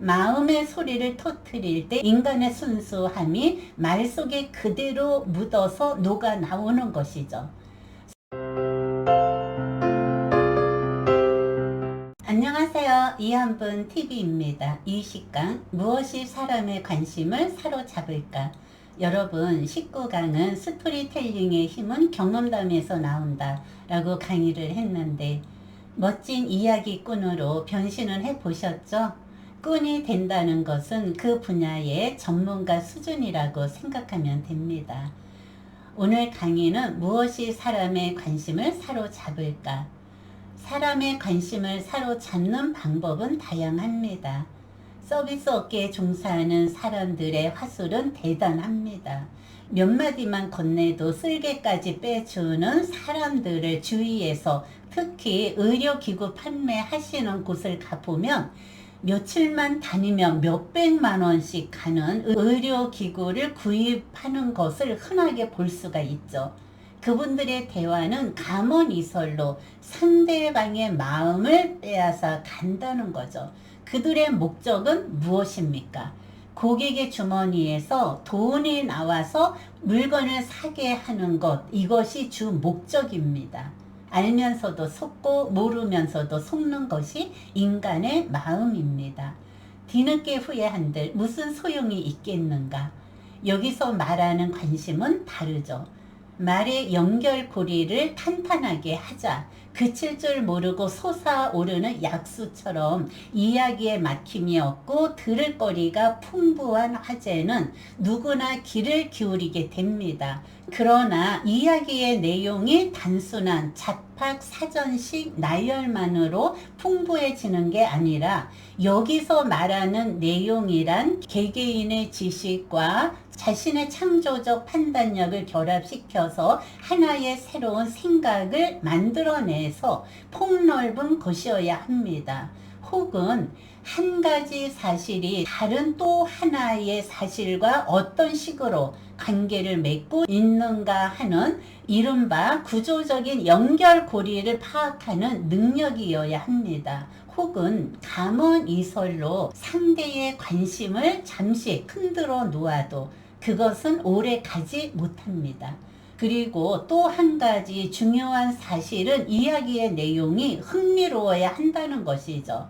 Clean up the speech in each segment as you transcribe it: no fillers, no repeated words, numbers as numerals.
마음의 소리를 터뜨릴 때 인간의 순수함이 말 속에 그대로 묻어서 녹아 나오는 것이죠. 안녕하세요. 이한분 TV입니다. 이 시간 무엇이 사람의 관심을 사로잡을까? 여러분, 19강은 스토리텔링의 힘은 경험담에서 나온다 라고 강의를 했는데 멋진 이야기꾼으로 변신을 해보셨죠? 꾼이 된다는 것은 그 분야의 전문가 수준이라고 생각하면 됩니다. 오늘 강의는 무엇이 사람의 관심을 사로잡을까? 사람의 관심을 사로잡는 방법은 다양합니다. 서비스 업계에 종사하는 사람들의 화술은 대단합니다. 몇 마디만 건네도 쓸개까지 빼주는 사람들을 주위에서, 특히 의료기구 판매하시는 곳을 가보면 며칠만 다니면 몇백만 원씩 가는 의료기구를 구입하는 것을 흔하게 볼 수가 있죠. 그분들의 대화는 감언이설로 상대방의 마음을 빼앗아 간다는 거죠. 그들의 목적은 무엇입니까? 고객의 주머니에서 돈이 나와서 물건을 사게 하는 것, 이것이 주 목적입니다. 알면서도 속고 모르면서도 속는 것이 인간의 마음입니다. 뒤늦게 후회한들 무슨 소용이 있겠는가? 여기서 말하는 관심은 다르죠. 말의 연결고리를 탄탄하게 하자. 그칠 줄 모르고 솟아오르는 약수처럼 이야기에 막힘이 없고 들을 거리가 풍부한 화제는 누구나 귀를 기울이게 됩니다. 그러나 이야기의 내용이 단순한 잡학사전식 나열만으로 풍부해지는 게 아니라 여기서 말하는 내용이란 개개인의 지식과 자신의 창조적 판단력을 결합시켜서 하나의 새로운 생각을 만들어내서 폭넓은 것이어야 합니다. 혹은 한 가지 사실이 다른 또 하나의 사실과 어떤 식으로 관계를 맺고 있는가 하는 이른바 구조적인 연결고리를 파악하는 능력이어야 합니다. 혹은 감언이설로 상대의 관심을 잠시 흔들어 놓아도 그것은 오래 가지 못합니다. 그리고 또 한 가지 중요한 사실은 이야기의 내용이 흥미로워야 한다는 것이죠.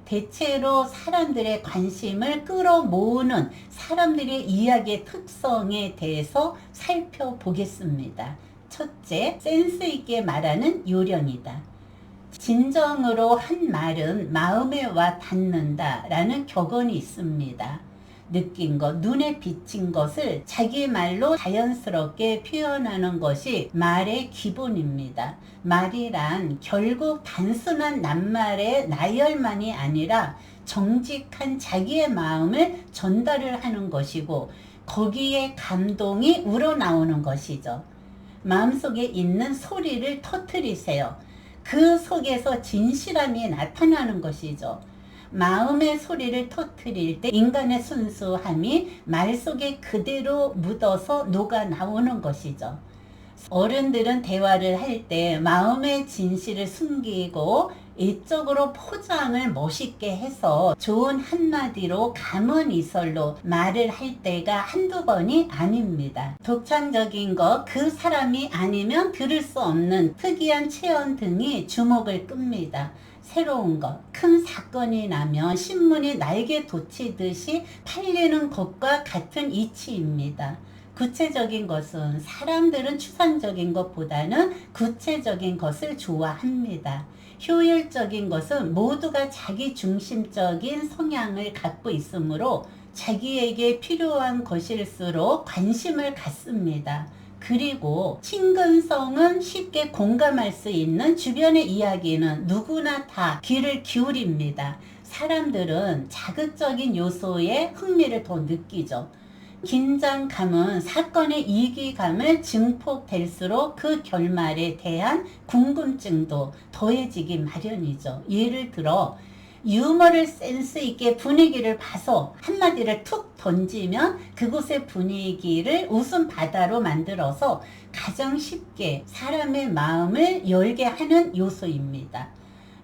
대체로 사람들의 관심을 끌어모으는 사람들의 이야기의 특성에 대해서 살펴보겠습니다. 첫째, 센스 있게 말하는 요령이다. 진정으로 한 말은 마음에 와 닿는다 라는 격언이 있습니다. 느낀 것, 눈에 비친 것을 자기 말로 자연스럽게 표현하는 것이 말의 기본입니다. 말이란 결국 단순한 낱말의 나열만이 아니라 정직한 자기의 마음을 전달을 하는 것이고 거기에 감동이 우러나오는 것이죠. 마음속에 있는 소리를 터뜨리세요. 그 속에서 진실함이 나타나는 것이죠. 마음의 소리를 터뜨릴 때 인간의 순수함이 말 속에 그대로 묻어서 녹아 나오는 것이죠. 어른들은 대화를 할 때 마음의 진실을 숨기고 이쪽으로 포장을 멋있게 해서 좋은 한마디로 감언이설로 말을 할 때가 한두 번이 아닙니다. 독창적인 것, 그 사람이 아니면 들을 수 없는 특이한 체험 등이 주목을 끕니다. 새로운 것, 큰 사건이 나면 신문이 날개 돋치듯이 팔리는 것과 같은 이치입니다. 구체적인 것은 사람들은 추상적인 것보다는 구체적인 것을 좋아합니다. 효율적인 것은 모두가 자기 중심적인 성향을 갖고 있으므로 자기에게 필요한 것일수록 관심을 갖습니다. 그리고 친근성은 쉽게 공감할 수 있는 주변의 이야기는 누구나 다 귀를 기울입니다. 사람들은 자극적인 요소에 흥미를 더 느끼죠. 긴장감은 사건의 이기감을 증폭될수록 그 결말에 대한 궁금증도 더해지기 마련이죠. 예를 들어 유머를 센스 있게 분위기를 봐서 한마디를 툭 던지면 그곳의 분위기를 웃음바다로 만들어서 가장 쉽게 사람의 마음을 열게 하는 요소입니다.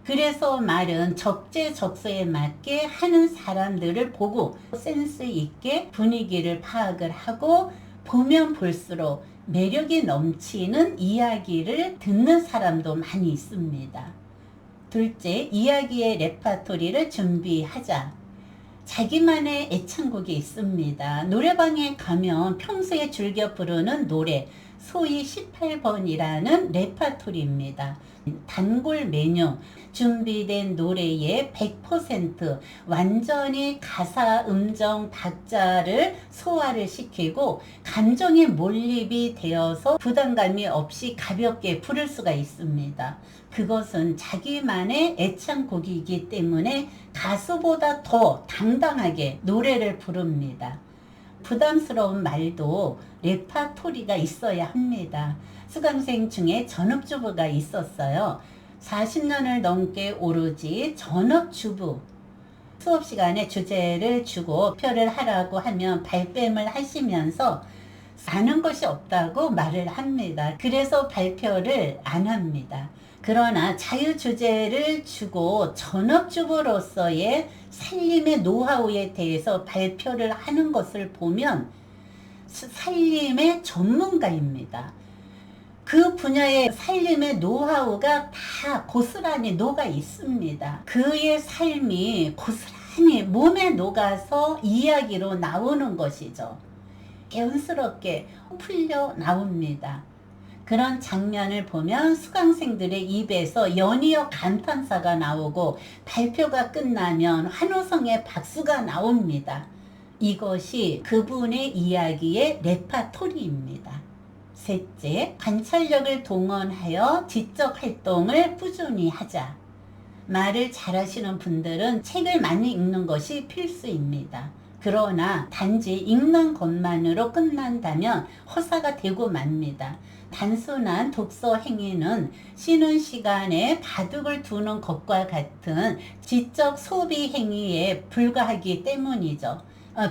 그래서 말은 적재적소에 맞게 하는 사람들을 보고 센스 있게 분위기를 파악을 하고 보면 볼수록 매력이 넘치는 이야기를 듣는 사람도 많이 있습니다. 둘째, 이야기의 레파토리를 준비하자. 자기만의 애창곡이 있습니다. 노래방에 가면 평소에 즐겨 부르는 노래, 소위 18번이라는 레파토리입니다. 단골 메뉴, 준비된 노래의 100% 완전히 가사, 음정, 박자를 소화를 시키고 감정에 몰입이 되어서 부담감이 없이 가볍게 부를 수가 있습니다. 그것은 자기만의 애창곡이기 때문에 가수보다 더 당당하게 노래를 부릅니다. 부담스러운 말도 레파토리가 있어야 합니다. 수강생 중에 전업주부가 있었어요. 40년을 넘게 오로지 전업주부. 수업 시간에 주제를 주고 발표를 하라고 하면 발뺌을 하시면서 아는 것이 없다고 말을 합니다. 그래서 발표를 안 합니다. 그러나 자유주제를 주고 전업주부로서의 살림의 노하우에 대해서 발표를 하는 것을 보면 살림의 전문가입니다. 그 분야의 살림의 노하우가 다 고스란히 녹아 있습니다. 그의 삶이 고스란히 몸에 녹아서 이야기로 나오는 것이죠. 개운스럽게 풀려 나옵니다. 그런 장면을 보면 수강생들의 입에서 연이어 감탄사가 나오고 발표가 끝나면 환호성의 박수가 나옵니다. 이것이 그분의 이야기의 레파토리입니다. 셋째, 관찰력을 동원하여 지적 활동을 꾸준히 하자. 말을 잘하시는 분들은 책을 많이 읽는 것이 필수입니다. 그러나 단지 읽는 것만으로 끝난다면 허사가 되고 맙니다. 단순한 독서 행위는 쉬는 시간에 바둑을 두는 것과 같은 지적 소비 행위에 불과하기 때문이죠.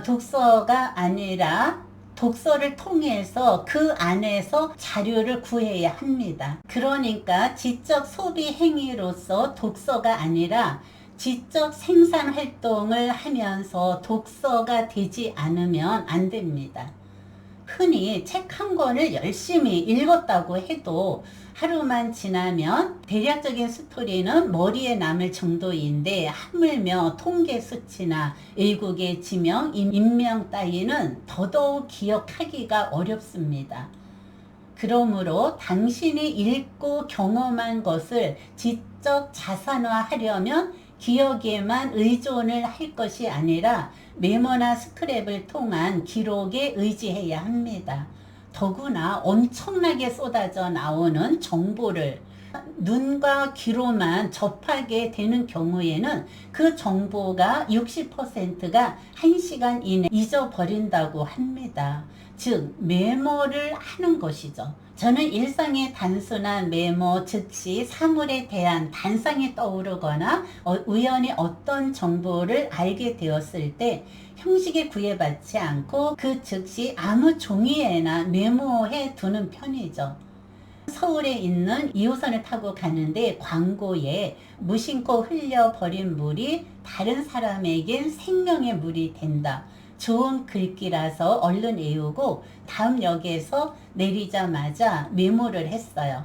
독서가 아니라 독서를 통해서 그 안에서 자료를 구해야 합니다. 그러니까 지적 소비 행위로서 독서가 아니라 지적 생산 활동을 하면서 독서가 되지 않으면 안 됩니다. 흔히 책 한 권을 열심히 읽었다고 해도 하루만 지나면 대략적인 스토리는 머리에 남을 정도인데 하물며 통계 수치나 일국의 지명, 인명 따위는 더더욱 기억하기가 어렵습니다. 그러므로 당신이 읽고 경험한 것을 지적 자산화하려면 기억에만 의존을 할 것이 아니라 메모나 스크랩을 통한 기록에 의지해야 합니다. 더구나 엄청나게 쏟아져 나오는 정보를 눈과 귀로만 접하게 되는 경우에는 그 정보가 60%가 1시간 이내 잊어버린다고 합니다. 즉 메모를 하는 것이죠. 저는 일상의 단순한 메모, 즉시 사물에 대한 단상이 떠오르거나 우연히 어떤 정보를 알게 되었을 때 형식에 구애받지 않고 그 즉시 아무 종이에나 메모해 두는 편이죠. 서울에 있는 2호선을 타고 가는데 광고에 무심코 흘려버린 물이 다른 사람에겐 생명의 물이 된다. 좋은 글귀라서 얼른 외우고 다음 역에서 내리자마자 메모를 했어요.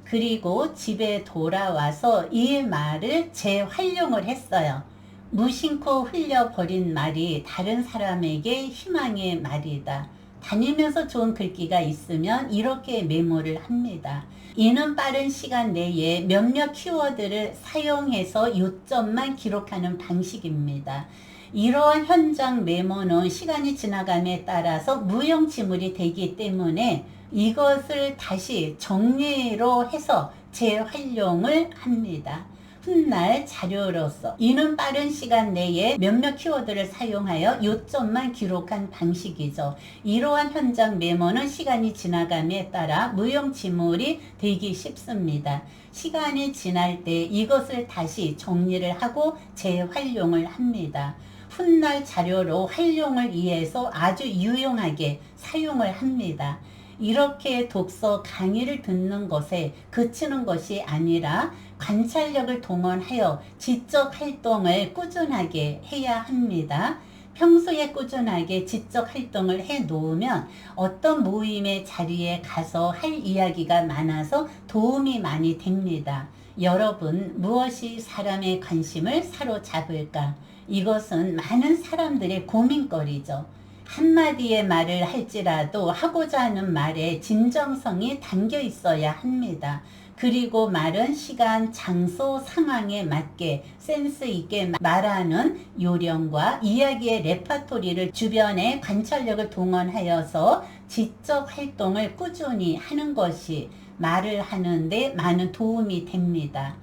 그리고 집에 돌아와서 이 말을 재활용을 했어요. 무심코 흘려버린 말이 다른 사람에게 희망의 말이다. 다니면서 좋은 글귀가 있으면 이렇게 메모를 합니다. 이는 빠른 시간 내에 몇몇 키워드를 사용해서 요점만 기록하는 방식입니다. 이러한 현장 메모는 시간이 지나감에 따라서 무용지물이 되기 때문에 이것을 다시 정리로 해서 재활용을 합니다. 훗날 자료로서 이는 빠른 시간 내에 몇몇 키워드를 사용하여 요점만 기록한 방식이죠. 이러한 현장 메모는 시간이 지나감에 따라 무용지물이 되기 쉽습니다. 시간이 지날 때 이것을 다시 정리를 하고 재활용을 합니다. 훗날 자료로 활용을 위해서 아주 유용하게 사용을 합니다. 이렇게 독서 강의를 듣는 것에 그치는 것이 아니라 관찰력을 동원하여 지적 활동을 꾸준하게 해야 합니다. 평소에 꾸준하게 지적 활동을 해 놓으면 어떤 모임의 자리에 가서 할 이야기가 많아서 도움이 많이 됩니다. 여러분, 무엇이 사람의 관심을 사로잡을까? 이것은 많은 사람들의 고민거리죠. 한마디의 말을 할지라도 하고자 하는 말에 진정성이 담겨 있어야 합니다. 그리고 말은 시간, 장소, 상황에 맞게 센스 있게 말하는 요령과 이야기의 레파토리를 주변에 관찰력을 동원하여서 지적 활동을 꾸준히 하는 것이 말을 하는데 많은 도움이 됩니다.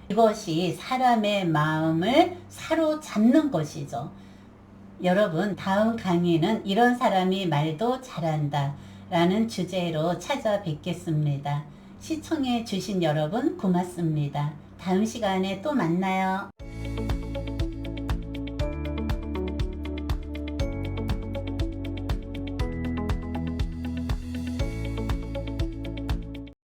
이것이 사람의 마음을 사로잡는 것이죠. 여러분, 다음 강의는 이런 사람이 말도 잘한다 라는 주제로 찾아뵙겠습니다. 시청해 주신 여러분 고맙습니다. 다음 시간에 또 만나요.